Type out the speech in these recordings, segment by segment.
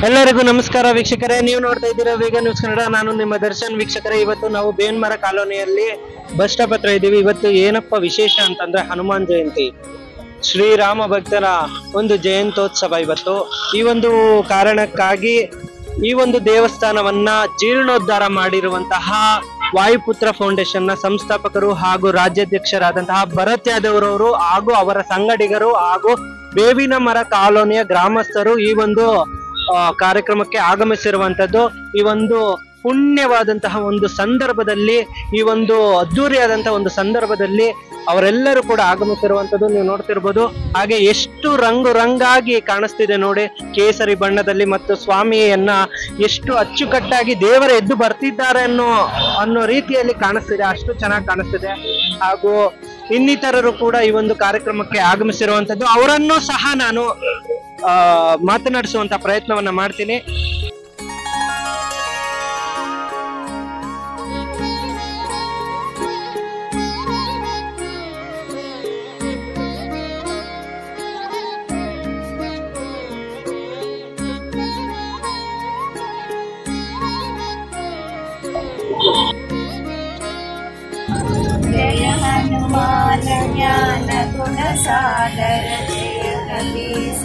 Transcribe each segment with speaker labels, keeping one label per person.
Speaker 1: ಎಲ್ಲರಿಗೂ ನಮಸ್ಕಾರ ವೀಕ್ಷಕರೇ, ನೀವು ನೋಡ್ತಾ ಇದ್ದೀರಾ ವೇಗ ನ್ಯೂಸ್ ಕನ್ನಡ. ನಾನು ನಿಮ್ಮ ದರ್ಶನ್. ವೀಕ್ಷಕರೇ, ಇವತ್ತು ನಾವು ಬೇನ್ಮರ ಕಾಲೋನಿಯಲ್ಲಿ ಬಸ್ ಸ್ಟಾಪ್ ಹತ್ರ ಇದ್ದೀವಿ. ಇವತ್ತು ಏನಪ್ಪ ವಿಶೇಷ ಅಂತಂದ್ರೆ ಹನುಮಾನ್ ಜಯಂತಿ, ಶ್ರೀರಾಮ ಭಕ್ತರ ಒಂದು ಜಯಂತ್ಯೋತ್ಸವ. ಇವತ್ತು ಈ ಒಂದು ಕಾರಣಕ್ಕಾಗಿ ಈ ಒಂದು ದೇವಸ್ಥಾನವನ್ನ ಜೀರ್ಣೋದ್ಧಾರ ಮಾಡಿರುವಂತಹ ವಾಯುಪುತ್ರ ಫೌಂಡೇಶನ್ ನ ಸಂಸ್ಥಾಪಕರು ಹಾಗೂ ರಾಜ್ಯಾಧ್ಯಕ್ಷರಾದಂತಹ ಭರತ್ ಯಾದವ್ ಅವರು ಹಾಗೂ ಅವರ ಸಂಗಡಿಗರು ಹಾಗೂ ಬೇವಿನ ಮರ ಕಾಲೋನಿಯ ಗ್ರಾಮಸ್ಥರು ಈ ಒಂದು ಕಾರ್ಯಕ್ರಮಕ್ಕೆ ಆಗಮಿಸಿರುವಂತದ್ದು. ಈ ಒಂದು ಪುಣ್ಯವಾದಂತಹ ಒಂದು ಸಂದರ್ಭದಲ್ಲಿ, ಈ ಒಂದು ಅದ್ದೂರಿಯಾದಂತಹ ಒಂದು ಸಂದರ್ಭದಲ್ಲಿ ಅವರೆಲ್ಲರೂ ಕೂಡ ಆಗಮಿಸಿರುವಂತದ್ದು ನೀವು ನೋಡ್ತಿರ್ಬೋದು. ಹಾಗೆ ಎಷ್ಟು ರಂಗಾಗಿ ಕಾಣಿಸ್ತಿದೆ ನೋಡಿ, ಕೇಸರಿ ಬಣ್ಣದಲ್ಲಿ, ಮತ್ತು ಸ್ವಾಮಿಯನ್ನ ಎಷ್ಟು ಅಚ್ಚುಕಟ್ಟಾಗಿ ದೇವರ ಎದ್ದು ಬರ್ತಿದ್ದಾರೆ ಅನ್ನೋ ರೀತಿಯಲ್ಲಿ ಕಾಣಿಸ್ತಿದೆ. ಅಷ್ಟು ಚೆನ್ನಾಗಿ ಕಾಣಿಸ್ತಿದೆ. ಹಾಗೂ ಇನ್ನಿತರರು ಕೂಡ ಈ ಒಂದು ಕಾರ್ಯಕ್ರಮಕ್ಕೆ ಆಗಮಿಸಿರುವಂತದ್ದು. ಅವರನ್ನು ಸಹ ನಾನು ಮಾತನಾಡಿಸುವಂತ ಪ್ರಯತ್ನವನ್ನ ಮಾಡ್ತೀನಿ.
Speaker 2: जय हनुमान ज्ञान गुण सागर, जय कपीस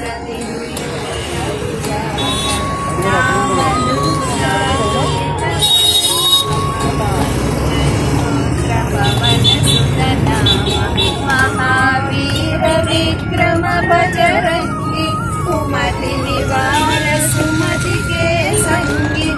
Speaker 2: पवन सुत महावीर विक्रम बजरंगी, कुमति निवार सुमति के संगी।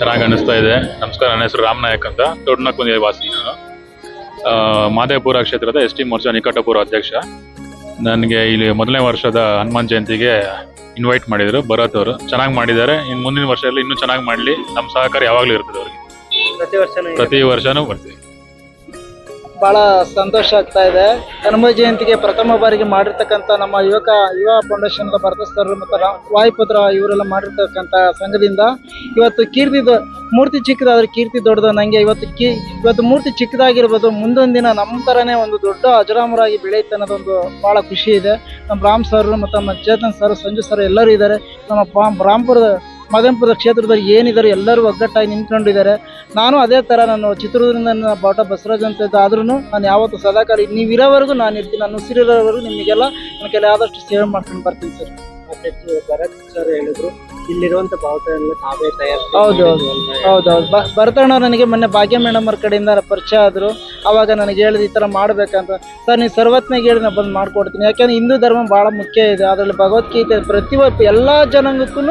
Speaker 3: ಚೆನ್ನಾಗಿ ಅನಿಸ್ತಾ ಇದೆ. ನಮಸ್ಕಾರ, ನನ್ನ ಹೆಸರು ರಾಮನಾಯಕ್ ಅಂತ, ದೊಡ್ಡನಕುಂದಿ ವಾಸಿ ನಾನು. ಮಾದೇಪುರ ಕ್ಷೇತ್ರದ ಎಸ್ ಟಿ ಮೋರ್ಚಾ ನಿಕಟಪುರ ಅಧ್ಯಕ್ಷ. ನನಗೆ ಇಲ್ಲಿ ಮೊದಲನೇ ವರ್ಷದ ಹನುಮಾನ್ ಜಯಂತಿಗೆ ಇನ್ವೈಟ್ ಮಾಡಿದ್ರು. ಭರತ್ ಅವರು ಚೆನ್ನಾಗಿ ಮಾಡಿದ್ದಾರೆ. ಇನ್ನು ಮುಂದಿನ ವರ್ಷದಲ್ಲಿ ಇನ್ನೂ ಚೆನ್ನಾಗಿ ಮಾಡಲಿ. ನಮ್ಮ ಸಹಕಾರ ಯಾವಾಗಲೂ ಇರ್ತದೆ ಅವ್ರಿಗೆ. ಪ್ರತಿ ವರ್ಷನೂ ಬರ್ತೀವಿ.
Speaker 4: ಬಹಳ ಸಂತೋಷ ಆಗ್ತಾ ಇದೆ. ಹನುಮ ಜಯಂತಿಗೆ ಪ್ರಥಮ ಬಾರಿಗೆ ಮಾಡಿರ್ತಕ್ಕಂಥ ನಮ್ಮ ಯುವ ಫೌಂಡೇಶನ್ ಭರತ ಸರ್ ಮತ್ತು ವಾಯುಪುತ್ರ ಇವರೆಲ್ಲ ಮಾಡಿರ್ತಕ್ಕಂಥ ಸಂಘದಿಂದ ಇವತ್ತು ಮೂರ್ತಿ ಚಿಕ್ಕದಾದ್ರೆ ಕೀರ್ತಿ ದೊಡ್ಡದು. ನನಗೆ ಇವತ್ತು ಮೂರ್ತಿ ಚಿಕ್ಕದಾಗಿರ್ಬೋದು, ಮುಂದೊಂದು ದಿನ ನಮ್ಮ ಥರನೇ ಒಂದು ದೊಡ್ಡ ಅಜರಾಮರಾಗಿ ಬೆಳೆಯುತ್ತೆ ಅನ್ನೋದೊಂದು ಭಾಳ ಖುಷಿ ಇದೆ. ನಮ್ಮ ರಾಮ್ ಸರ್ ಮತ್ತು ನಮ್ಮ ಚೇತನ್ ಸರ್, ಸಂಜು ಸರ್ ಎಲ್ಲರೂ ಇದ್ದಾರೆ. ನಮ್ಮ ಮಾದೇಪುರದ ಕ್ಷೇತ್ರದಲ್ಲಿ ಏನಿದ್ದಾರೆ ಎಲ್ಲರೂ ಒಗ್ಗಟ್ಟಾಗಿ ನಿಂತ್ಕೊಂಡಿದ್ದಾರೆ. ನಾನು ಅದೇ ಥರ ನಾನು ಚಿತ್ರದುರ್ಗದಿಂದ ಬಾಟ ಬಸವರಾಜ್ ಅಂತ ಇದ್ದ, ಆದ್ರೂ ನಾನು ಯಾವತ್ತು ಸದಾಕಾಲ ನೀವಿರೋವರೆಗೂ ನಾನು ಇರ್ತೀನಿ. ನಾನು ಉಸಿರಿರೋವರೆಗೂ ನಿಮಗೆಲ್ಲ ನನ್ನ ಕೈಲಿ ಆದಷ್ಟು ಸೇವೆ ಮಾಡ್ಕೊಂಡು ಬರ್ತೀನಿ ಸರ್.
Speaker 1: ಭರತ್ ಸರ್ ಹೇಳಿದ್ರು ಇಲ್ಲಿರುವಂತ ಬಾವುಟವನ್ನು ನಾವೇ ತಯಾರಿಸಿ.
Speaker 4: ಹೌದೌದು. ಭರತಣ್ಣ ನನಗೆ ಮೊನ್ನೆ ಭಾಗ್ಯ ಮೇಡಮ್ ಅವ್ರ ಕಡೆಯಿಂದ ಪರಿಚಯ ಆದರು. ಆವಾಗ ನನಗೆ ಹೇಳಿದ್ರು ಈ ಥರ ಮಾಡ್ಬೇಕಂತ. ಸರ್ ನೀವು ಸರ್ವತ್ನಾಗ ಹೇಳಿ ನಾನು ಬಂದು ಮಾಡ್ಕೊಡ್ತೀನಿ. ಯಾಕೆಂದ್ರೆ ಹಿಂದೂ ಧರ್ಮ ಭಾಳ ಮುಖ್ಯ ಇದೆ. ಅದರಲ್ಲಿ ಭಗವದ್ಗೀತೆ ಪ್ರತಿಯೊಬ್ಬ ಎಲ್ಲ ಜನಾಂಗಕ್ಕೂ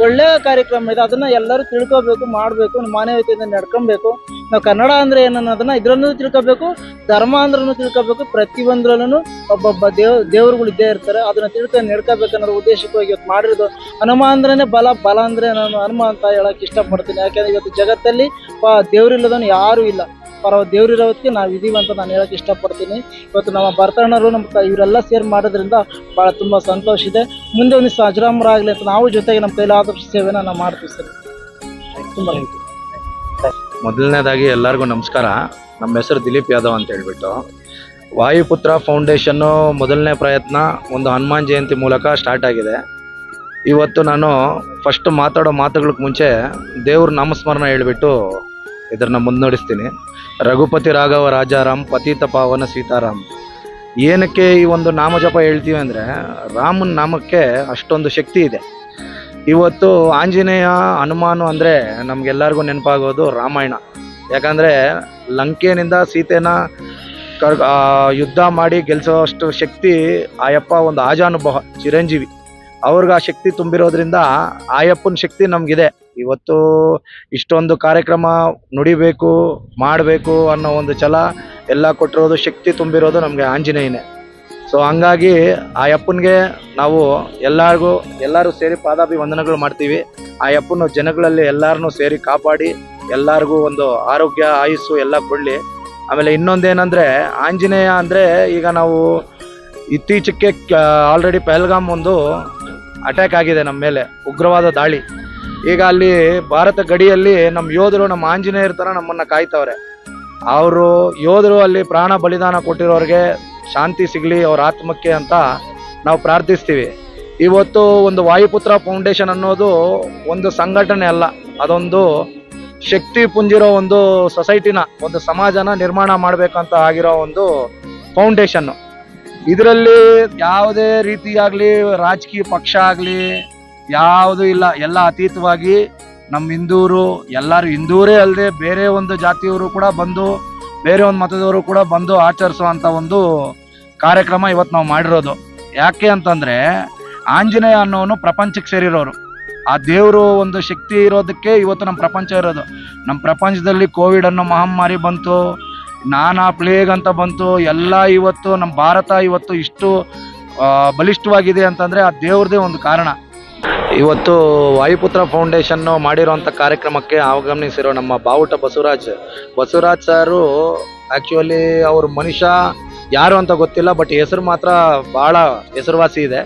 Speaker 4: ಒಳ್ಳೆಯ ಕಾರ್ಯಕ್ರಮ ಇದೆ. ಅದನ್ನು ಎಲ್ಲರೂ ತಿಳ್ಕೊಬೇಕು, ಮಾಡಬೇಕು, ಮಾನವೀಯತೆಯಿಂದ ನಡ್ಕೊಬೇಕು. ನಾವು ಕನ್ನಡ ಅಂದರೆ ಏನನ್ನೋದನ್ನು ಇದರಲ್ಲೂ ತಿಳ್ಕೊಬೇಕು, ಧರ್ಮ ಅಂದ್ರೂ ತಿಳ್ಕೊಬೇಕು. ಪ್ರತಿಯೊಂದರಲ್ಲೂ ಒಬ್ಬೊಬ್ಬ ದೇವರುಗಳು ಇದ್ದೇ ಇರ್ತಾರೆ. ಅದನ್ನು ತಿಳ್ಕೊಂಡು ನಡ್ಕೋಬೇಕು ಅನ್ನೋದು ಉದ್ದೇಶಕ್ಕಾಗಿ ಇವತ್ತು ಮಾಡಿರೋದು. ಹನುಮ ಅಂದ್ರೇ ಬಲ ಅಂದರೆ ನಾನು ಹನುಮ ಅಂತ ಹೇಳಕ್ಕೆ ಇಷ್ಟಪಡ್ತೀನಿ. ಯಾಕೆಂದರೆ ಇವತ್ತು ಜಗತ್ತಲ್ಲಿ ದೇವರಿಲ್ಲದವನು ಯಾರೂ ಇಲ್ಲ. ದೇವ್ರಿರೋದಕ್ಕೆ ನಾವು ಇದೀವಿ ಅಂತ ನಾನು ಹೇಳಕ್ಕೆ ಇಷ್ಟಪಡ್ತೀನಿ. ಇವತ್ತು ನಮ್ಮ ಭರತಣ್ಣರು ನಮ್ಮ ಇವರೆಲ್ಲ ಸೇರಿ ಮಾಡೋದ್ರಿಂದ ಭಾಳ ತುಂಬ ಸಂತೋಷ ಇದೆ. ಮುಂದೆ ಒಂದು ದಿವಸ ಅಜರಾಮರಾಗಲಿ ಅಂತ ನಾವು ಜೊತೆಗೆ ನಮ್ಮ ಕೈಲಾದಷ್ಟು ಸೇವೆನ ನಾವು ಮಾಡ್ತೀವಿ ಸರ್. ತುಂಬ
Speaker 5: ಮೊದಲನೇದಾಗಿ ಎಲ್ಲರಿಗೂ ನಮಸ್ಕಾರ. ನಮ್ಮ ಹೆಸರು ದಿಲೀಪ್ ಯಾದವ್ ಅಂತ ಹೇಳ್ಬಿಟ್ಟು. ವಾಯುಪುತ್ರ ಫೌಂಡೇಶನ್ನು ಮೊದಲನೇ ಪ್ರಯತ್ನ ಒಂದು ಹನುಮಾನ್ ಜಯಂತಿ ಮೂಲಕ ಸ್ಟಾರ್ಟ್ ಆಗಿದೆ. ಇವತ್ತು ನಾನು ಫಸ್ಟ್ ಮಾತಾಡೋ ಮಾತುಗಳಿಗೆ ಮುಂಚೆ ದೇವ್ರ ನಾಮಸ್ಮರಣ ಹೇಳಿಬಿಟ್ಟು ಇದನ್ನು ಮುನ್ನಡೆಸ್ತೀನಿ. ರಘುಪತಿ ರಾಘವ ರಾಜಾರಾಮ್ ಪತಿತ ಪಾವನ ಸೀತಾರಾಮ್. ಏನಕ್ಕೆ ಈ ಒಂದು ನಾಮಜಪ ಹೇಳ್ತೀವಿ ಅಂದರೆ, ರಾಮನ ನಾಮಕ್ಕೆ ಅಷ್ಟೊಂದು ಶಕ್ತಿ ಇದೆ. ಇವತ್ತು ಆಂಜನೇಯ ಹನುಮಾನು ಅಂದರೆ ನಮಗೆಲ್ಲರಿಗೂ ನೆನಪಾಗೋದು ರಾಮಾಯಣ. ಯಾಕಂದರೆ ಲಂಕೆನಿಂದ ಸೀತೆನ ಯುದ್ಧ ಮಾಡಿ ಗೆಲ್ಲಿಸೋಷ್ಟು ಶಕ್ತಿ ಆಯಪ್ಪ ಒಂದು ಆಜಾನುಭವ ಚಿರಂಜೀವಿ. ಅವ್ರಿಗೆ ಆ ಶಕ್ತಿ ತುಂಬಿರೋದ್ರಿಂದ ಆಯಪ್ಪನ ಶಕ್ತಿ ನಮಗಿದೆ. ಇವತ್ತು ಇಷ್ಟೊಂದು ಕಾರ್ಯಕ್ರಮ ನುಡಿಬೇಕು, ಮಾಡಬೇಕು ಅನ್ನೋ ಒಂದು ಛಲ ಎಲ್ಲ ಕೊಟ್ಟಿರೋದು, ಶಕ್ತಿ ತುಂಬಿರೋದು ನಮಗೆ ಆಂಜನೇಯನೇ. ಸೊ ಹಂಗಾಗಿ ಆ ಅಪ್ಪನಿಗೆ ನಾವು ಎಲ್ಲರೂ ಸೇರಿ ಪಾದಾಭಿವಂದನೆಗಳು ಮಾಡ್ತೀವಿ. ಆ ಅಪ್ಪನ ಜನಗಳಲ್ಲಿ ಎಲ್ಲರನ್ನೂ ಸೇರಿ ಕಾಪಾಡಿ ಎಲ್ಲರಿಗೂ ಒಂದು ಆರೋಗ್ಯ ಆಯುಸ್ಸು ಎಲ್ಲ ಕೊಡಲಿ. ಆಮೇಲೆ ಇನ್ನೊಂದೇನೆಂದರೆ, ಆಂಜನೇಯ ಅಂದರೆ ಈಗ ನಾವು ಇತ್ತೀಚೆಗೆ ಆಲ್ರೆಡಿ ಪಹಲ್ಗಾಮ್ ಒಂದು ಅಟ್ಯಾಕ್ ಆಗಿದೆ ನಮ್ಮ ಮೇಲೆ, ಉಗ್ರವಾದ ದಾಳಿ. ಈಗ ಅಲ್ಲಿ ಭಾರತ ಗಡಿಯಲ್ಲಿ ನಮ್ಮ ಯೋಧರು ನಮ್ಮ ಆಂಜನೇಯರ ಥರ ನಮ್ಮನ್ನು ಕಾಯ್ತವ್ರೆ. ಅವರು ಯೋಧರು ಅಲ್ಲಿ ಪ್ರಾಣ ಬಲಿದಾನ ಕೊಟ್ಟಿರೋರಿಗೆ ಶಾಂತಿ ಸಿಗಲಿ ಅವ್ರ ಆತ್ಮಕ್ಕೆ ಅಂತ ನಾವು ಪ್ರಾರ್ಥಿಸ್ತೀವಿ. ಇವತ್ತು ಒಂದು ವಾಯುಪುತ್ರ ಫೌಂಡೇಶನ್ ಅನ್ನೋದು ಒಂದು ಸಂಘಟನೆ ಅಲ್ಲ, ಅದೊಂದು ಶಕ್ತಿ ಪುಂಜಿರೋ ಒಂದು ಸೊಸೈಟಿನ, ಒಂದು ಸಮಾಜನ ನಿರ್ಮಾಣ ಮಾಡಬೇಕಂತ ಆಗಿರೋ ಒಂದು ಫೌಂಡೇಶನ್ನು. ಇದರಲ್ಲಿ ಯಾವುದೇ ರೀತಿಯಾಗಲಿ ರಾಜಕೀಯ ಪಕ್ಷ ಆಗಲಿ ಯಾವುದೂ ಇಲ್ಲ. ಎಲ್ಲ ಅತೀತವಾಗಿ ನಮ್ಮ ಎಲ್ಲರೂ ಹಿಂದೂರೇ ಅಲ್ಲದೆ ಬೇರೆ ಒಂದು ಜಾತಿಯವರು ಕೂಡ ಬಂದು, ಬೇರೆ ಒಂದು ಮತದವರು ಕೂಡ ಬಂದು ಆಚರಿಸುವಂಥ ಒಂದು ಕಾರ್ಯಕ್ರಮ ಇವತ್ತು ನಾವು ಮಾಡಿರೋದು. ಯಾಕೆ ಅಂತಂದರೆ, ಆಂಜನೇಯ ಅನ್ನೋನು ಪ್ರಪಂಚಕ್ಕೆ ಸೇರಿರೋರು. ಆ ದೇವರು ಒಂದು ಶಕ್ತಿ ಇರೋದಕ್ಕೆ ಇವತ್ತು ನಮ್ಮ ಪ್ರಪಂಚ ಇರೋದು. ನಮ್ಮ ಪ್ರಪಂಚದಲ್ಲಿ ಕೋವಿಡ್ ಅನ್ನೋ ಮಹಾಮಾರಿ ಬಂತು, ನಾನಾ ಪ್ಲೇಗ್ ಅಂತ ಬಂತು, ಎಲ್ಲ ಇವತ್ತು ನಮ್ಮ ಭಾರತ ಇವತ್ತು ಇಷ್ಟು ಬಲಿಷ್ಠವಾಗಿದೆ ಅಂತಂದರೆ ಆ ದೇವ್ರದೇ ಒಂದು ಕಾರಣ. ಇವತ್ತು ವಾಯುಪುತ್ರ ಫೌಂಡೇಶನ್ನು ಮಾಡಿರೋಂಥ ಕಾರ್ಯಕ್ರಮಕ್ಕೆ ಆಗಮನಿಸಿರೋ ನಮ್ಮ ಬಾವುಟ ಬಸವರಾಜ್ ಸಾರು, ಆ್ಯಕ್ಚುಲಿ ಅವ್ರ ಮನುಷ್ಯ ಯಾರು ಅಂತ ಗೊತ್ತಿಲ್ಲ, ಬಟ್ ಹೆಸರು ಮಾತ್ರ ಭಾಳ ಹೆಸರುವಾಸಿ ಇದೆ.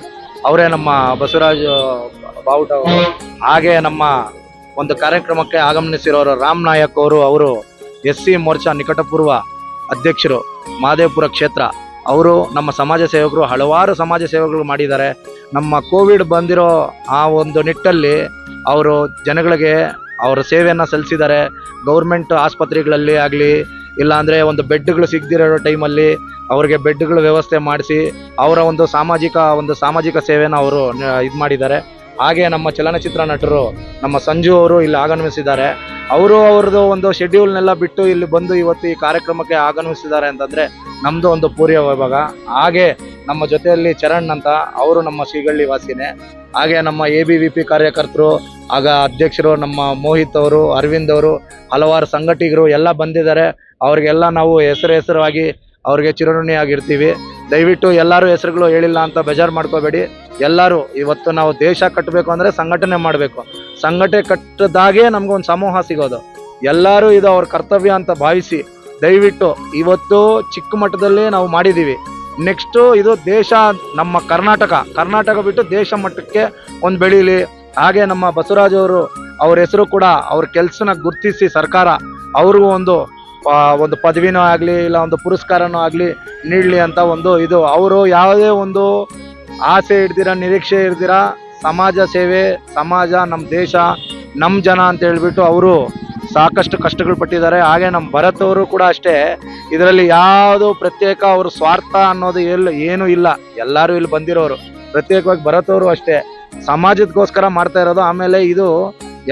Speaker 5: ಅವರೇ ನಮ್ಮ ಬಸವರಾಜ್ ಬಾವುಟ. ಹಾಗೆ ನಮ್ಮ ಒಂದು ಕಾರ್ಯಕ್ರಮಕ್ಕೆ ಆಗಮನಿಸಿರೋರು ರಾಮ್ ನಾಯಕ್ ಅವರು SC ಮೋರ್ಚಾ ನಿಕಟಪೂರ್ವ ಅಧ್ಯಕ್ಷರು, ಮಾದೇಪುರ ಕ್ಷೇತ್ರ. ಅವರು ನಮ್ಮ ಸಮಾಜ ಸೇವಕರು, ಹಲವಾರು ಸಮಾಜ ಸೇವೆಗಳು ಮಾಡಿದ್ದಾರೆ. ನಮ್ಮ ಕೋವಿಡ್ ಬಂದಿರೋ ಆ ಒಂದು ನಿಟ್ಟಲ್ಲಿ ಅವರು ಜನಗಳಿಗೆ ಅವರ ಸೇವೆಯನ್ನು ಸಲ್ಲಿಸಿದ್ದಾರೆ. ಗೌರ್ಮೆಂಟ್ ಆಸ್ಪತ್ರೆಗಳಲ್ಲಿ ಆಗಲಿ, ಇಲ್ಲಾಂದರೆ ಒಂದು ಬೆಡ್ಗಳು ಸಿಗದಿರೋ ಟೈಮಲ್ಲಿ ಅವ್ರಿಗೆ ಬೆಡ್ಗಳ ವ್ಯವಸ್ಥೆ ಮಾಡಿಸಿ ಅವರ ಒಂದು ಸಾಮಾಜಿಕ ಸೇವೆನ ಅವರು ಇದು ಮಾಡಿದ್ದಾರೆ. ಹಾಗೆ ನಮ್ಮ ಚಲನಚಿತ್ರ ನಟರು ನಮ್ಮ ಸಂಜು ಅವರು ಇಲ್ಲಿ ಆಗಮಿಸಿದ್ದಾರೆ. ಅವ್ರದ್ದು ಒಂದು ಶೆಡ್ಯೂಲ್ನೆಲ್ಲ ಬಿಟ್ಟು ಇಲ್ಲಿ ಬಂದು ಇವತ್ತು ಈ ಕಾರ್ಯಕ್ರಮಕ್ಕೆ ಆಗಮಿಸಿದ್ದಾರೆ ಅಂತಂದರೆ ನಮ್ಮದು ಒಂದು ಪೂರ್ಯ ವಿಭಾಗ. ಹಾಗೆ ನಮ್ಮ ಜೊತೆಯಲ್ಲಿ ಚರಣ್ ಅಂತ, ಅವರು ನಮ್ಮ ಶ್ರೀಗಳ್ಳಿ ವಾಸಿನೇ. ಹಾಗೆ ನಮ್ಮ ABVP ಕಾರ್ಯಕರ್ತರು, ಆಗ ಅಧ್ಯಕ್ಷರು ನಮ್ಮ ಮೋಹಿತ್ ಅವರು, ಅರವಿಂದ್ ಅವರು, ಹಲವಾರು ಸಂಘಟಕರು ಎಲ್ಲ ಬಂದಿದ್ದಾರೆ. ಅವ್ರಿಗೆಲ್ಲ ನಾವು ಹೆಸರಾಗಿ ಅವ್ರಿಗೆ ಚಿರಋಣಿಯಾಗಿರ್ತೀವಿ. ದಯವಿಟ್ಟು ಎಲ್ಲರೂ ಹೆಸರುಗಳು ಹೇಳಿಲ್ಲ ಅಂತ ಬೇಜಾರು ಮಾಡ್ಕೋಬೇಡಿ. ಎಲ್ಲರೂ ಇವತ್ತು ನಾವು ದೇಶ ಕಟ್ಟಬೇಕು ಅಂದರೆ ಸಂಘಟನೆ ಮಾಡಬೇಕು. ಸಂಘಟನೆ ಕಟ್ಟಿದಾಗೆ ನಮಗೊಂದು ಸಮೂಹ ಸಿಗೋದು. ಎಲ್ಲರೂ ಇದು ಅವ್ರ ಕರ್ತವ್ಯ ಅಂತ ಭಾವಿಸಿ ದಯವಿಟ್ಟು ಇವತ್ತು ಚಿಕ್ಕ ಮಟ್ಟದಲ್ಲಿ ನಾವು ಮಾಡಿದ್ದೀವಿ. ನೆಕ್ಸ್ಟು ಇದು ದೇಶ ನಮ್ಮ ಕರ್ನಾಟಕ ಬಿಟ್ಟು ದೇಶ ಮಟ್ಟಕ್ಕೆ ಒಂದು ಬೆಳೀಲಿ. ಹಾಗೆ ನಮ್ಮ ಬಸವರಾಜ್ ಅವರು ಅವ್ರ ಹೆಸರು ಕೂಡ ಅವ್ರ ಕೆಲಸನ ಗುರುತಿಸಿ ಸರ್ಕಾರ ಅವ್ರಿಗೂ ಒಂದು ಪದವಿನೋ ಆಗಲಿ ಇಲ್ಲ ಒಂದು ಪುರಸ್ಕಾರನೋ ಆಗಲಿ ನೀಡಲಿ ಅಂತ ಒಂದು ಇದು. ಅವರು ಯಾವುದೇ ಒಂದು ಆಸೆ ಇಡ್ದಿರ ನಿರೀಕ್ಷೆ ಇಡ್ದಿರ ಸಮಾಜ ಸೇವೆ, ಸಮಾಜ, ನಮ್ಮ ದೇಶ, ನಮ್ಮ ಜನ ಅಂತ ಹೇಳ್ಬಿಟ್ಟು ಅವರು ಸಾಕಷ್ಟು ಕಷ್ಟಗಳು ಪಟ್ಟಿದ್ದಾರೆ. ಹಾಗೆ ನಮ್ಮ ಭರತ್ ಅವರು ಕೂಡ ಅಷ್ಟೇ. ಇದರಲ್ಲಿ ಯಾವುದು ಪ್ರತ್ಯೇಕ ಅವರು ಸ್ವಾರ್ಥ ಅನ್ನೋದು ಏನೂ ಇಲ್ಲ. ಎಲ್ಲರೂ ಇಲ್ಲಿ ಬಂದಿರೋರು. ಪ್ರತ್ಯೇಕವಾಗಿ ಭರತ್ ಅವರು ಅಷ್ಟೇ ಸಮಾಜಕ್ಕೋಸ್ಕರ ಮಾಡ್ತಾ ಇರೋದು. ಆಮೇಲೆ ಇದು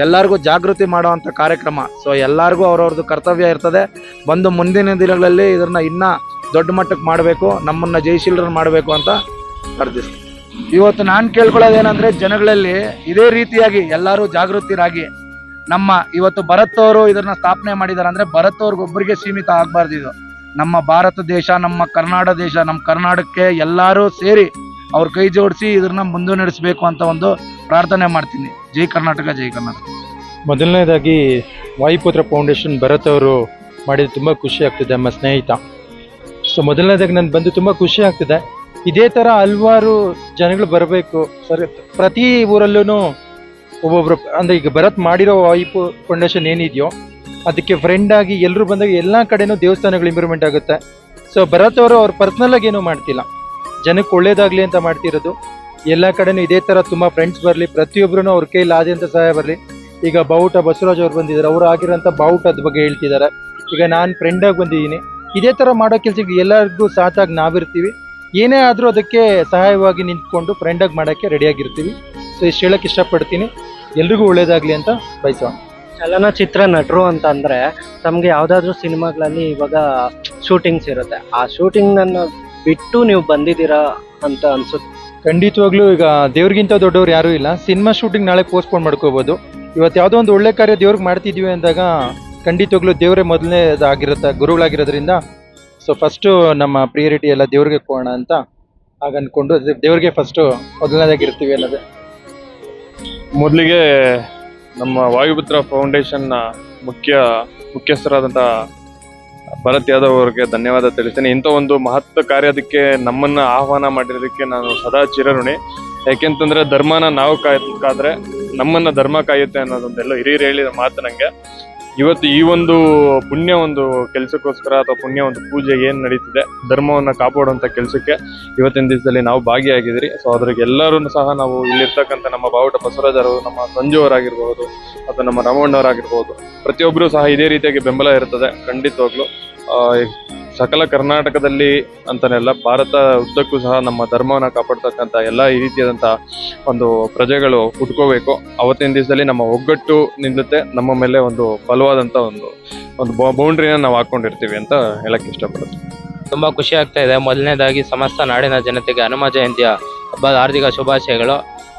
Speaker 5: ಎಲ್ಲರಿಗೂ ಜಾಗೃತಿ ಮಾಡುವಂಥ ಕಾರ್ಯಕ್ರಮ. ಸೊ ಎಲ್ಲರಿಗೂ ಅವ್ರವ್ರದ್ದು ಕರ್ತವ್ಯ ಇರ್ತದೆ. ಬಂದು ಮುಂದಿನ ದಿನಗಳಲ್ಲಿ ಇದನ್ನ ಇನ್ನೂ ದೊಡ್ಡ ಮಟ್ಟಕ್ಕೆ ಮಾಡಬೇಕು, ನಮ್ಮನ್ನು ಜಯಶೀಲರನ್ನು ಮಾಡಬೇಕು ಅಂತ ಪ್ರಾರ್ಥಿಸ್ತೀನಿ. ಇವತ್ತು ನಾನು ಕೇಳ್ಕೊಳ್ಳೋದೇನೆಂದರೆ ಜನಗಳಲ್ಲಿ ಇದೇ ರೀತಿಯಾಗಿ ಎಲ್ಲರೂ ಜಾಗೃತರಾಗಿ ನಮ್ಮ ಇವತ್ತು ಭರತ್ ಅವರು ಇದನ್ನ ಸ್ಥಾಪನೆ ಮಾಡಿದ್ದಾರೆ ಅಂದರೆ ಭರತ್ ಅವ್ರಿಗೊಬ್ಬರಿಗೆ ಸೀಮಿತ ಆಗಬಾರ್ದು. ಇದು ನಮ್ಮ ಭಾರತ ದೇಶ, ನಮ್ಮ ಕರ್ನಾಟಕಕ್ಕೆ ಎಲ್ಲರೂ ಸೇರಿ ಅವ್ರ ಕೈ ಜೋಡಿಸಿ ಇದನ್ನ ಮುನ್ನಡೆಸಬೇಕು ಅಂತ ಒಂದು ಪ್ರಾರ್ಥನೆ ಮಾಡ್ತೀನಿ. ಜೈ ಕರ್ನಾಟಕ, ಜೈ ಕರ್ನಾಟಕ.
Speaker 6: ಮೊದಲನೇದಾಗಿ ವಾಯುಪುತ್ರ ಫೌಂಡೇಶನ್ ಭರತ್ ಅವರು ಮಾಡಿದ ತುಂಬ ಖುಷಿ ಆಗ್ತಿದೆ, ನಮ್ಮ ಸ್ನೇಹಿತ. ಸೊ ಮೊದಲನೇದಾಗಿ ನಾನು ಬಂದು ತುಂಬ ಖುಷಿ ಆಗ್ತಿದೆ. ಇದೇ ಥರ ಹಲವಾರು ಜನಗಳು ಬರಬೇಕು ಸರ್. ಪ್ರತಿ ಊರಲ್ಲೂ ಒಬ್ಬೊಬ್ರು ಅಂದರೆ ಈಗ ಭರತ್ ಮಾಡಿರೋ ವಾಯುಪು ಫೌಂಡೇಶನ್ ಏನಿದೆಯೋ ಅದಕ್ಕೆ ಫ್ರೆಂಡ್ ಆಗಿ ಎಲ್ಲರೂ ಬಂದಾಗ ಎಲ್ಲ ಕಡೆನೂ ದೇವಸ್ಥಾನಗಳು ಇಂಪ್ರೂವ್ಮೆಂಟ್ ಆಗುತ್ತೆ. ಸೊ ಭರತ್ ಅವರು ಅವ್ರು ಪರ್ಸ್ನಲಾಗಿ ಏನೂ ಮಾಡ್ತಿಲ್ಲ, ಜನಕ್ಕೆ ಒಳ್ಳೇದಾಗಲಿ ಅಂತ ಮಾಡ್ತಿರೋದು. ಎಲ್ಲ ಕಡೆನೂ ಇದೇ ಥರ ತುಂಬ ಫ್ರೆಂಡ್ಸ್ ಬರಲಿ, ಪ್ರತಿಯೊಬ್ಬರೂ ಅವ್ರ ಕೈಲಿ ಆದಂಥ ಸಹಾಯ ಬರಲಿ. ಈಗ ಬಾವುಟ ಬಸವರಾಜ್ ಅವ್ರು ಬಂದಿದ್ದಾರೆ, ಅವರು ಆಗಿರೋಂಥ ಬಾವುಟದ ಬಗ್ಗೆ ಹೇಳ್ತಿದ್ದಾರೆ. ಈಗ ನಾನು ಫ್ರೆಂಡಾಗಿ ಬಂದಿದ್ದೀನಿ. ಇದೇ ಥರ ಮಾಡೋ ಕೆಲಸಕ್ಕೆ ಎಲ್ಲರಿಗೂ ಸಾಥಾಗಿ ನಾವಿರ್ತೀವಿ. ಏನೇ ಆದರೂ ಅದಕ್ಕೆ ಸಹಾಯವಾಗಿ ನಿಂತ್ಕೊಂಡು ಫ್ರೆಂಡಾಗಿ ಮಾಡೋಕ್ಕೆ ರೆಡಿಯಾಗಿರ್ತೀವಿ. ಸೊ ಇಷ್ಟು ಹೇಳೋಕ್ಕೆ ಇಷ್ಟಪಡ್ತೀನಿ. ಎಲ್ರಿಗೂ ಒಳ್ಳೇದಾಗಲಿ ಅಂತ ಬಯಸೋಣ.
Speaker 1: ಚಲನಚಿತ್ರ ನಟರು ಅಂತ ಅಂದರೆ ತಮಗೆ ಯಾವುದಾದ್ರೂ ಸಿನಿಮಾಗಳಲ್ಲಿ ಇವಾಗ ಶೂಟಿಂಗ್ಸ್ ಇರುತ್ತೆ, ಆ ಶೂಟಿಂಗ್ನನ್ನು ಬಿಟ್ಟು ನೀವು ಬಂದಿದ್ದೀರಾ ಅಂತ ಅನ್ಸುತ್ತೆ?
Speaker 6: ಖಂಡಿತವಾಗ್ಲೂ ಈಗ ದೇವ್ರಿಗಿಂತ ದೊಡ್ಡವ್ರು ಯಾರೂ ಇಲ್ಲ. ಸಿನಿಮಾ ಶೂಟಿಂಗ್ ನಾಳೆ ಪೋಸ್ಟ್ಪೋನ್ ಮಾಡ್ಕೋಬೋದು. ಇವತ್ತು ಯಾವುದೋ ಒಂದು ಒಳ್ಳೆ ಕಾರ್ಯ ದೇವ್ರಿಗೆ ಮಾಡ್ತಿದ್ದೀವಿ ಅಂದಾಗ ಖಂಡಿತವಾಗ್ಲೂ ದೇವರೇ ಮೊದಲನೇದಾಗಿರುತ್ತೆ, ಗುರುಗಳಾಗಿರೋದ್ರಿಂದ. ಸೊ ಫಸ್ಟು ನಮ್ಮ ಪ್ರಿಯಾರಿಟಿ ಎಲ್ಲ ದೇವ್ರಿಗೆ ಕೊಡೋಣ ಅಂತ ಆಗ ಅಂದ್ಕೊಂಡು ದೇವ್ರಿಗೆ ಫಸ್ಟು ಮೊದಲನೇದಾಗಿರ್ತೀವಿ ಅನ್ನೋದೇ.
Speaker 7: ಮೊದಲಿಗೆ ನಮ್ಮ ವಾಯುಪುತ್ರ ಫೌಂಡೇಶನ್ನ ಮುಖ್ಯಸ್ಥರಾದಂಥ ಭರತ್ ಯಾದವ್ ಅವರಿಗೆ ಧನ್ಯವಾದ ತಿಳಿಸ್ತೇನೆ. ಇಂಥ ಒಂದು ಮಹತ್ವ ಕಾರ್ಯದಕ್ಕೆ ನಮ್ಮನ್ನು ಆಹ್ವಾನ ಮಾಡಿರೋದಕ್ಕೆ ನಾನು ಸದಾ ಚಿರಋಣಿ. ಯಾಕೆಂತಂದರೆ ಧರ್ಮನ ನಾವು ಕಾದ್ರೆ ನಮ್ಮನ್ನು ಧರ್ಮ ಕಾಯುತ್ತೆ ಅನ್ನೋದೊಂದೆಲ್ಲ ಹಿರಿಯರು ಹೇಳಿದ ಮಾತು ನನಗೆ ಇವತ್ತು ಈ ಒಂದು ಪುಣ್ಯ ಒಂದು ಕೆಲಸಕ್ಕೋಸ್ಕರ ಅಥವಾ ಪುಣ್ಯ ಒಂದು ಪೂಜೆ ಏನು ನಡೀತಿದೆ ಧರ್ಮವನ್ನು ಕಾಪಾಡುವಂಥ ಕೆಲಸಕ್ಕೆ ಇವತ್ತಿನ ದಿವಸದಲ್ಲಿ ನಾವು ಭಾಗಿಯಾಗಿದ್ದೀರಿ. ಸೊ ಅದ್ರಿಗೆ ಎಲ್ಲರೂ ಸಹ ನಾವು ಇಲ್ಲಿರ್ತಕ್ಕಂಥ ನಮ್ಮ ಬಾವುಟ ಬಸವರಾಜರು, ನಮ್ಮ ಸಂಜು ಅವರಾಗಿರ್ಬೋದು ಅಥವಾ ನಮ್ಮ ರಮಣ್ಣವರಾಗಿರ್ಬೋದು, ಪ್ರತಿಯೊಬ್ಬರೂ ಸಹ ಇದೇ ರೀತಿಯಾಗಿ ಬೆಂಬಲ ಇರ್ತದೆ. ಖಂಡಿತವಾಗ್ಲೂ ಸಕಲ ಕರ್ನಾಟಕದಲ್ಲಿ ಅಂತನೆಲ್ಲ ಭಾರತ ಉದ್ದಕ್ಕೂ ಸಹ ನಮ್ಮ ಧರ್ಮವನ್ನು ಕಾಪಾಡ್ತಕ್ಕಂಥ ಎಲ್ಲ ಈ ರೀತಿಯಾದಂಥ ಒಂದು ಪ್ರಜೆಗಳು ಹುಟ್ಕೋಬೇಕು. ಅವತ್ತಿನ ದಿವಸದಲ್ಲಿ ನಮ್ಮ ಒಗ್ಗಟ್ಟು ನಿಲ್ಲುತ್ತೆ, ನಮ್ಮ ಮೇಲೆ ಒಂದು ಬಲವಾದಂಥ ಒಂದು ಬೌಂಡ್ರಿನ ನಾವು ಹಾಕ್ಕೊಂಡಿರ್ತೀವಿ ಅಂತ ಹೇಳಕ್ಕೆ ಇಷ್ಟಪಡ್ತೀನಿ.
Speaker 8: ತುಂಬ ಖುಷಿ ಆಗ್ತಾ ಇದೆ. ಮೊದಲನೇದಾಗಿ ಸಮಸ್ತ ನಾಡಿನ ಜನತೆಗೆ ಹನುಮ ಜಯಂತಿಯ ಹಬ್ಬದ ಹಾರ್ದಿಕ ಶುಭಾಶಯಗಳು.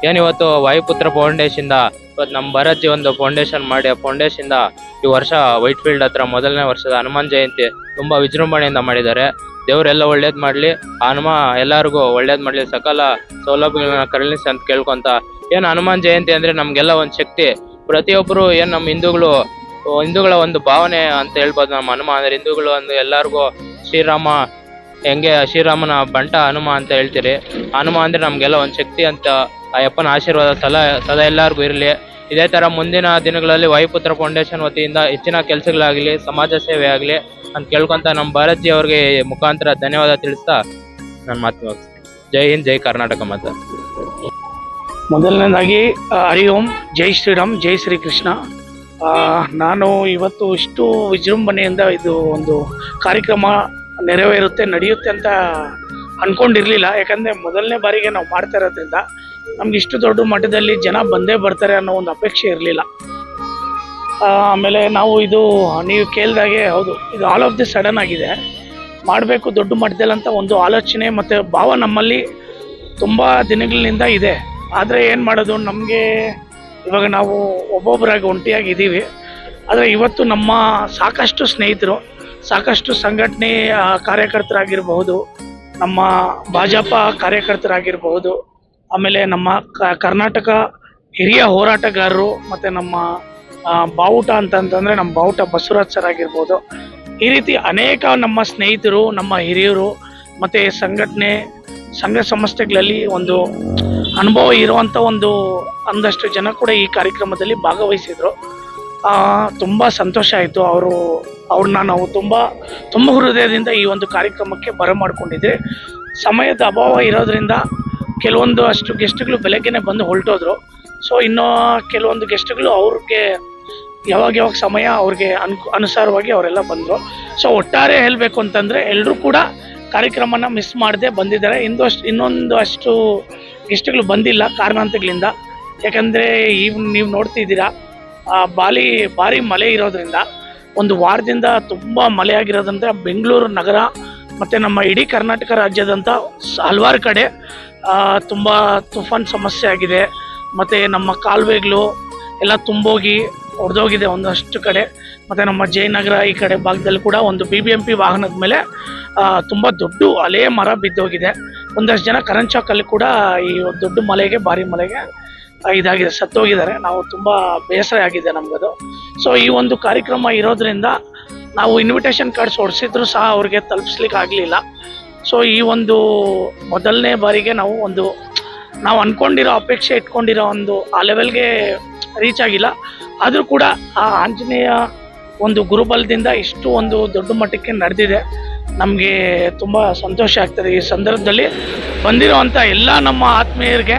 Speaker 8: ಏನಿವತ್ತು ವಾಯುಪುತ್ರ ಫೌಂಡೇಶನ್ ಇವತ್ತು ನಮ್ಮ ಭರತ್ ಒಂದು ಫೌಂಡೇಶನ್ ಮಾಡಿ ಆ ಫೌಂಡೇಶನ್ ಈ ವರ್ಷ ವೈಟ್ ಫೀಲ್ಡ್ ಹತ್ರ ಮೊದಲನೇ ವರ್ಷದ ಹನುಮಾನ್ ಜಯಂತಿ ತುಂಬ ವಿಜೃಂಭಣೆಯಿಂದ ಮಾಡಿದ್ದಾರೆ. ದೇವರೆಲ್ಲ ಒಳ್ಳೇದು ಮಾಡಲಿ, ಹನುಮ ಎಲ್ಲರಿಗೂ ಒಳ್ಳೇದು ಮಾಡಲಿ, ಸಕಲ ಸೌಲಭ್ಯಗಳನ್ನ ಕರುಣಿಸಿ ಅಂತ ಕೇಳ್ಕೊಂತ. ಏನು ಹನುಮಾನ್ ಜಯಂತಿ ಅಂದರೆ ನಮಗೆಲ್ಲ ಒಂದು ಶಕ್ತಿ. ಪ್ರತಿಯೊಬ್ಬರು ಏನು ನಮ್ಮ ಹಿಂದೂಗಳ ಒಂದು ಭಾವನೆ ಅಂತ ಹೇಳ್ಬೋದು. ನಮ್ಮ ಹನುಮ ಅಂದರೆ ಹಿಂದೂಗಳು ಒಂದು ಎಲ್ಲರಿಗೂ ಶ್ರೀರಾಮನ ಬಂಟ ಹನುಮ ಅಂತ ಹೇಳ್ತೀರಿ. ಹನುಮ ಅಂದರೆ ನಮಗೆಲ್ಲ ಒಂದು ಶಕ್ತಿ ಅಂತ. ಆ ಅಪ್ಪನ ಆಶೀರ್ವಾದ ಸದಾ ಎಲ್ಲರಿಗೂ ಇರಲಿ. ಇದೇ ಥರ ಮುಂದಿನ ದಿನಗಳಲ್ಲಿ ವಾಯುಪುತ್ರ ಫೌಂಡೇಶನ್ ವತಿಯಿಂದ ಹೆಚ್ಚಿನ ಕೆಲಸಗಳಾಗಲಿ, ಸಮಾಜ ಸೇವೆ ಆಗಲಿ ಅಂತ ಕೇಳ್ಕೊಂತ ನಮ್ಮ ಭಾರತ್ ಜಿ ಅವ್ರಿಗೆ ಮುಖಾಂತರ ಧನ್ಯವಾದ ತಿಳಿಸ್ತಾ ನಾನು ಮಾತು ಮುಗಿಸ್ತೀನಿ. ಜೈ ಹಿಂದ್, ಜೈ ಕರ್ನಾಟಕ ಮಾತಾ.
Speaker 9: ಮೊದಲನೇದಾಗಿ ಹರಿ ಓಂ, ಜೈ ಶ್ರೀರಾಮ್, ಜೈ ಶ್ರೀಕೃಷ್ಣ. ನಾನು ಇವತ್ತು ಇಷ್ಟು ವಿಜೃಂಭಣೆಯಿಂದ ಇದು ಒಂದು ಕಾರ್ಯಕ್ರಮ ನಡೆಯುತ್ತೆ ಅಂತ ಅಂದ್ಕೊಂಡಿರಲಿಲ್ಲ. ಯಾಕಂದರೆ ಮೊದಲನೇ ಬಾರಿಗೆ ನಾವು ಮಾಡ್ತಾ ಇರೋದ್ರಿಂದ ನಮ್ಗೆ ಇಷ್ಟು ದೊಡ್ಡ ಮಟ್ಟದಲ್ಲಿ ಜನ ಬಂದೇ ಬರ್ತಾರೆ ಅನ್ನೋ ಒಂದು ಅಪೇಕ್ಷೆ ಇರಲಿಲ್ಲ. ಆಮೇಲೆ ನಾವು ನೀವು ಕೇಳಿದಾಗೆ ಹೌದು, ಇದು ಆಲ್ ಆಫ್ ದಿ ಸಡನ್ ಆಗಿದೆ, ಮಾಡಬೇಕು ದೊಡ್ಡ ಮಟ್ಟದಲ್ಲಿ ಅಂತ ಒಂದು ಆಲೋಚನೆ ಮತ್ತು ಭಾವ ನಮ್ಮಲ್ಲಿ ತುಂಬ ದಿನಗಳಿಂದ ಇದೆ. ಆದರೆ ಏನು ಮಾಡೋದು, ನಮಗೆ ಇವಾಗ ನಾವು ಒಬ್ಬೊಬ್ಬರಾಗಿ ಒಂಟಿಯಾಗಿದ್ದೀವಿ. ಆದರೆ ಇವತ್ತು ನಮ್ಮ ಸಾಕಷ್ಟು ಸ್ನೇಹಿತರು ಸಾಕಷ್ಟು ಸಂಘಟನೆ ಕಾರ್ಯಕರ್ತರಾಗಿರಬಹುದು, ನಮ್ಮ ಭಾಜಪ ಕಾರ್ಯಕರ್ತರಾಗಿರಬಹುದು, ಆಮೇಲೆ ನಮ್ಮ ಕರ್ನಾಟಕ ಹಿರಿಯ ಹೋರಾಟಗಾರರು, ಮತ್ತು ನಮ್ಮ ಬಾವುಟ ಅಂತಂತಂದರೆ ನಮ್ಮ ಬಾವುಟ ಬಸವರಾಜ್ ಸರ್ ಆಗಿರ್ಬೋದು. ಈ ರೀತಿ ಅನೇಕ ನಮ್ಮ ಸ್ನೇಹಿತರು, ನಮ್ಮ ಹಿರಿಯರು ಮತ್ತು ಸಂಘಟನೆ ಸಂಘ ಸಂಸ್ಥೆಗಳಲ್ಲಿ ಒಂದು ಅನುಭವ ಇರುವಂಥ ಒಂದಷ್ಟು ಜನ ಕೂಡ ಈ ಕಾರ್ಯಕ್ರಮದಲ್ಲಿ ಭಾಗವಹಿಸಿದರು. ತುಂಬ ಸಂತೋಷ ಆಯಿತು. ಅವ್ರನ್ನ ನಾವು ತುಂಬ ಹೃದಯದಿಂದ ಈ ಒಂದು ಕಾರ್ಯಕ್ರಮಕ್ಕೆ ಬರಮಾಡ್ಕೊಂಡಿದ್ದೆ. ಸಮಯದ ಅಭಾವ ಇರೋದ್ರಿಂದ ಕೆಲವೊಂದು ಅಷ್ಟು ಗೆಸ್ಟ್ಗಳು ಬೆಳಗ್ಗೆನೆ ಬಂದು ಹೊರಟೋದ್ರು. ಸೊ ಇನ್ನೂ ಕೆಲವೊಂದು ಗೆಸ್ಟ್ಗಳು ಅವ್ರಿಗೆ ಯಾವಾಗ ಸಮಯ ಅವ್ರಿಗೆ ಅನುಸಾರವಾಗಿ ಅವರೆಲ್ಲ ಬಂದರು. ಸೊ ಒಟ್ಟಾರೆ ಹೇಳಬೇಕು ಅಂತಂದರೆ ಎಲ್ಲರೂ ಕೂಡ ಕಾರ್ಯಕ್ರಮನ ಮಿಸ್ ಮಾಡದೆ ಬಂದಿದ್ದಾರೆ. ಇನ್ನೊಂದು ಅಷ್ಟು ಗೆಸ್ಟ್ಗಳು ಬಂದಿಲ್ಲ ಕಾರಣಾಂತರಗಳಿಂದ. ಯಾಕಂದರೆ ನೀವು ನೋಡ್ತಿದ್ದೀರಾ, ಭಾರಿ ಮಳೆ ಇರೋದ್ರಿಂದ, ಒಂದು ವಾರದಿಂದ ತುಂಬ ಮಳೆ ಆಗಿರೋದ್ರಿಂದ ಬೆಂಗಳೂರು ನಗರ ಮತ್ತು ನಮ್ಮ ಇಡೀ ಕರ್ನಾಟಕ ರಾಜ್ಯದಂಥ ಹಲವಾರು ಕಡೆ ತುಂಬ ತುಫಾನ್ ಸಮಸ್ಯೆ ಆಗಿದೆ. ಮತ್ತು ನಮ್ಮ ಕಾಲುವೆಗಳು ಎಲ್ಲ ತುಂಬೋಗಿ ಒಡೆದೋಗಿದೆ ಒಂದಷ್ಟು ಕಡೆ. ಮತ್ತು ನಮ್ಮ ಜಯನಗರ ಈ ಕಡೆ ಭಾಗದಲ್ಲಿ ಕೂಡ ಒಂದು BBMP ವಾಹನದ ಮೇಲೆ ತುಂಬ ದೊಡ್ಡ ಅಲೆ ಮರ ಬಿದ್ದೋಗಿದೆ. ಒಂದಷ್ಟು ಜನ ಕರೆಂಟ್ ಶಾಕಲ್ಲಿ ಕೂಡ ಈ ದೊಡ್ಡ ಮಳೆಗೆ, ಭಾರಿ ಮಳೆಗೆ ಇದಾಗಿದೆ, ಸತ್ತೋಗಿದ್ದಾರೆ. ನಾವು ತುಂಬ ಬೇಸರ ಆಗಿದೆ ನಮಗದು. ಸೊ ಈ ಒಂದು ಕಾರ್ಯಕ್ರಮ ಇರೋದ್ರಿಂದ ನಾವು ಇನ್ವಿಟೇಷನ್ ಕಾರ್ಡ್ಸ್ ಹೊಡಿಸಿದ್ರು ಸಹ ಅವ್ರಿಗೆ ತಲುಪಿಸ್ಲಿಕ್ಕೆ ಆಗಲಿಲ್ಲ. ಸೊ ಈ ಒಂದು ಮೊದಲನೇ ಬಾರಿಗೆ ನಾವು ಅಂದ್ಕೊಂಡಿರೋ ಅಪೇಕ್ಷೆ ಇಟ್ಕೊಂಡಿರೋ ಆ ಲೆವೆಲ್ಗೆ ರೀಚ್ ಆಗಿಲ್ಲ. ಆದರೂ ಕೂಡ ಆ ಆಂಜನೇಯ ಒಂದು ಗುರುಬಲದಿಂದ ಇಷ್ಟು ಒಂದು ದೊಡ್ಡ ಮಟ್ಟಕ್ಕೆ ನಡೆದಿದೆ. ನಮಗೆ ತುಂಬ ಸಂತೋಷ ಆಗ್ತದೆ. ಈ ಸಂದರ್ಭದಲ್ಲಿ ಬಂದಿರೋವಂಥ ಎಲ್ಲ ನಮ್ಮ ಆತ್ಮೀಯರಿಗೆ,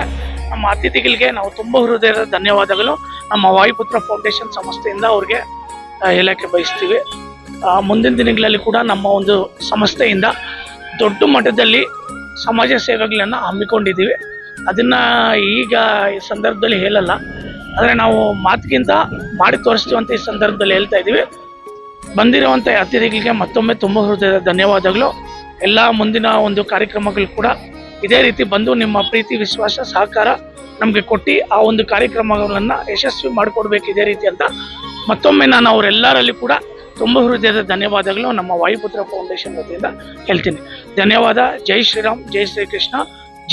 Speaker 9: ನಮ್ಮ ಅತಿಥಿಗಳಿಗೆ ನಾವು ತುಂಬ ಹೃದಯದ ಧನ್ಯವಾದಗಳು ನಮ್ಮ ವಾಯುಪುತ್ರ ಫೌಂಡೇಶನ್ ಸಂಸ್ಥೆಯಿಂದ ಅವ್ರಿಗೆ ಹೇಳಕ್ಕೆ ಬಯಸ್ತೀವಿ. ಮುಂದಿನ ದಿನಗಳಲ್ಲಿ ಕೂಡ ನಮ್ಮ ಒಂದು ಸಂಸ್ಥೆಯಿಂದ ದೊಡ್ಡ ಮಟ್ಟದಲ್ಲಿ ಸಮಾಜ ಸೇವೆಗಳನ್ನು ಹಮ್ಮಿಕೊಂಡಿದ್ದೀವಿ. ಅದನ್ನು ಈಗ ಈ ಸಂದರ್ಭದಲ್ಲಿ ಹೇಳಲ್ಲ, ಆದರೆ ನಾವು ಮಾತಿಗಿಂತ ಮಾಡಿ ತೋರಿಸ್ತೀವಿ ಅಂತ ಈ ಸಂದರ್ಭದಲ್ಲಿ ಹೇಳ್ತಾ ಇದ್ದೀವಿ. ಬಂದಿರುವಂಥ ಅತಿಥಿಗಳಿಗೆ ಮತ್ತೊಮ್ಮೆ ತುಂಬ ಹೃದಯದ ಧನ್ಯವಾದಗಳು. ಎಲ್ಲ ಮುಂದಿನ ಒಂದು ಕಾರ್ಯಕ್ರಮಗಳು ಕೂಡ ಇದೇ ರೀತಿ ಬಂದು ನಿಮ್ಮ ಪ್ರೀತಿ, ವಿಶ್ವಾಸ, ಸಹಕಾರ ನಮಗೆ ಕೊಟ್ಟು ಆ ಒಂದು ಕಾರ್ಯಕ್ರಮಗಳನ್ನು ಯಶಸ್ವಿ ಮಾಡಿಕೊಡ್ಬೇಕು ಇದೇ ರೀತಿ ಅಂತ ಮತ್ತೊಮ್ಮೆ ನಾನು ಅವರೆಲ್ಲರಲ್ಲಿ ಕೂಡ ತುಂಬ ಹೃದಯದ ಧನ್ಯವಾದಗಳು ನಮ್ಮ ವಾಯುಪುತ್ರ ಫೌಂಡೇಶನ್ ವತಿಯಿಂದ ಹೇಳ್ತೀನಿ. ಧನ್ಯವಾದ. ಜೈ ಶ್ರೀರಾಮ್, ಜೈ ಶ್ರೀಕೃಷ್ಣ,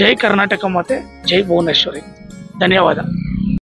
Speaker 9: ಜೈ ಕರ್ನಾಟಕ ಮಾತೆ, ಜೈ ಭುವನೇಶ್ವರಿ. ಧನ್ಯವಾದ.